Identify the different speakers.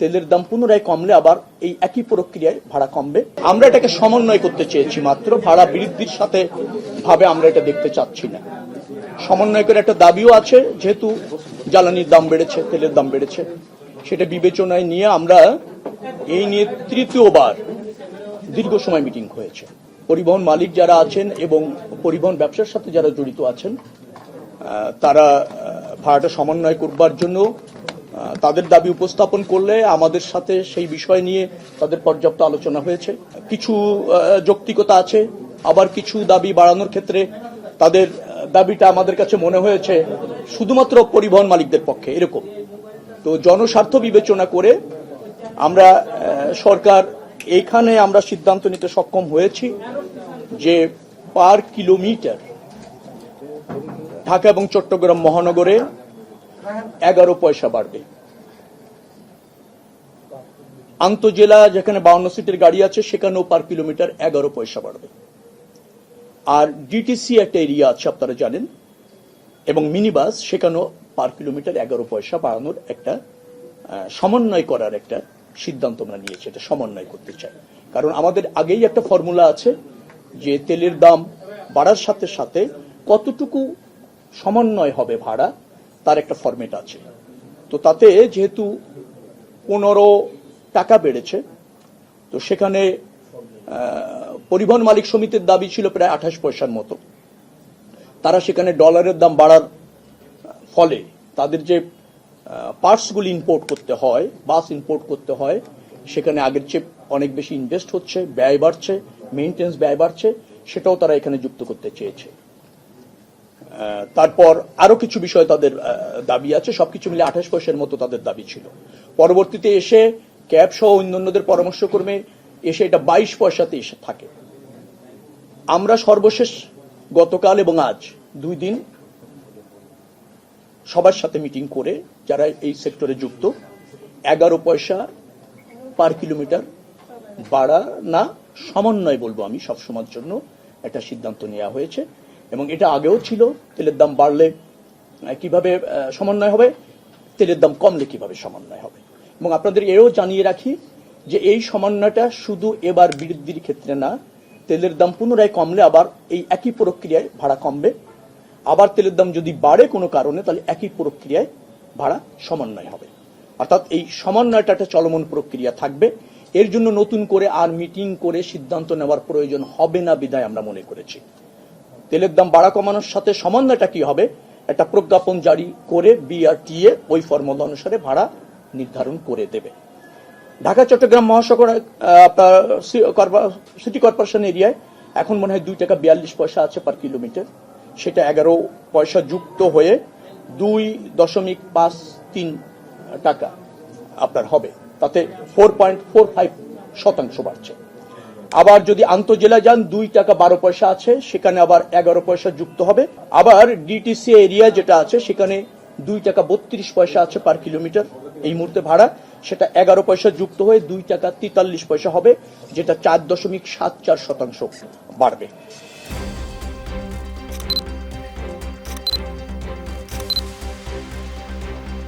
Speaker 1: তেলের দাম পুনরায় কমলে আবার এই একই প্রক্রিয়ায় ভাড়া কমবে। আমরা এটাকে সমন্বয় করতে চেয়েছি মাত্র, ভাড়া বৃদ্ধির সাথে ভাবে আমরা এটা দেখতে চাচ্ছি না। সমন্বয় করে একটা দাবিও আছে, যেহেতু জ্বালানির দাম বেড়েছে, তেলের দাম বেড়েছে, সেটা বিবেচনায় নিয়ে আমরা এই নিয়ে তৃতীয়বার দীর্ঘ সময় মিটিং হয়েছে। পরিবহন মালিক যারা আছেন এবং পরিবহন ব্যবসার সাথে যারা জড়িত আছেন তারা ভাড়াটা সমন্বয় করবার জন্য তাদের দাবি উপস্থাপন করলে আমাদের সাথে সেই বিষয় নিয়ে তাদের পর্যাপ্ত আলোচনা হয়েছে। কিছু যৌক্তিকতা আছে, আবার কিছু দাবি বাড়ানোর ক্ষেত্রে তাদের দাবিটা আমাদের কাছে মনে হয়েছে শুধুমাত্র পরিবহন মালিকদের পক্ষে এরকম। তো জনস্বার্থ বিবেচনা করে আমরা সরকার এইখানে আমরা সিদ্ধান্ত নিতে সক্ষম হয়েছি যে পার কিলোমিটার ঢাকা এবং চট্টগ্রাম মহানগরে 11 পয়সা বাড়বে। আন্তজেলা যেখানে 52 সিটের গাড়ি আছে সেখানেও পার কিলোমিটার 11 পয়সা বাড়বে। আর ডিটিসি একটা এরিয়া আছে আপনারা জানেন, এবং মিনি বাস, সেখানেও পার কিলোমিটার 11 পয়সা বাড়ানোর একটা সমন্বয় করার একটা সিদ্ধান্ত আমরা নিয়েছি। এটা সমন্বয় করতে চাই, কারণ আমাদের আগেই একটা ফর্মুলা আছে যে তেলের দাম বাড়ার সাথে সাথে কতটুকু সমন্বয় হবে ভাড়া, তার একটা ফরম্যাট আছে। তো তাতে যেহেতু 15 টাকা বেড়েছে, তো সেখানে পরিবহন মালিক সমিতির দাবি ছিল প্রায় 28 পয়সার মতো। তারা সেখানে ডলারের দাম বাড়ার ফলে তাদের যে পার্টসগুলি ইম্পোর্ট করতে হয়, বাস ইম্পোর্ট করতে হয়, সেখানে আগের চেয়ে অনেক বেশি ইনভেস্ট হচ্ছে, ব্যয় বাড়ছে, মেইনটেন্স ব্যয় বাড়ছে, সেটাও তারা এখানে যুক্ত করতে চেয়েছে। তারপর আরো কিছু বিষয় তাদের দাবি আছে, সবকিছু মিলে 28 পয়সার মতো তাদের দাবি ছিল। পরবর্তীতে এসে ক্যাব সহ অন্যান্যদের পরামর্শক্রমে এসে এটা 22 পয়সাতে এসে থাকে। আমরা সর্বশেষ গতকাল এবং আজ 2 দিন সবার সাথে মিটিং করে যারা এই সেক্টরে যুক্ত 11 পয়সা পার কিলোমিটার বাড়া না সমন্বয় বলবো আমি সবসময়ের জন্য একটা সিদ্ধান্ত নেওয়া হয়েছে। এবং এটা আগেও ছিল, তেলের দাম বাড়লে কিভাবে সমন্বয় হবে, তেলের দাম কমলে কিভাবে সমন্বয় হবে। এবং আপনাদের এও জানিয়ে রাখি যে এই সমন্বয়টা শুধু এবার বৃদ্ধির ক্ষেত্রে না, তেলের দাম পুনরায় কমলে আবার এই একই প্রক্রিয়ায় ভাড়া কমবে। আবার তেলের দাম যদি বাড়ে কোনো কারণে, তাহলে একই প্রক্রিয়ায় ভাড়া সমন্বয় হবে। অর্থাৎ এই সমন্বয়টা একটা চলমান প্রক্রিয়া থাকবে। এর জন্য নতুন করে আর মিটিং করে সিদ্ধান্ত নেওয়ার প্রয়োজন হবে না বিধায় আমরা মনে করেছি তেলের দাম বাড়া কমানোর সাথে সমন্বয়টা কি হবে, একটা প্রজ্ঞাপন জারি করে বিআরটিএ ওই ফর্মুলা অনুসারে ভাড়া নির্ধারণ করে দেবে। ঢাকা চট্টগ্রাম মহানগর সিটি কর্পোরেশন এরিয়ায় এখন মনে হয় 2 টাকা 42 পয়সা আছে পার কিলোমিটার, সেটা 11 পয়সা যুক্ত হয়ে 2.53 টাকা আপনার হবে, তাতে 4.45% বাড়ছে। আবার যদি আন্তজেলা যান 2 টাকা 12 পয়সা আছে, সেখানে আবার 11 পয়সা যুক্ত হবে। আবার ডিটিসি এরিয়া যেটা আছে সেখানে 2 টাকা 32 পয়সা আছে পার কিলোমিটার এই মুহূর্তে ভাড়া, সেটা 11 পয়সা যুক্ত হয়ে 2 টাকা 43 পয়সা হবে, যেটা 4.74% বাড়বে।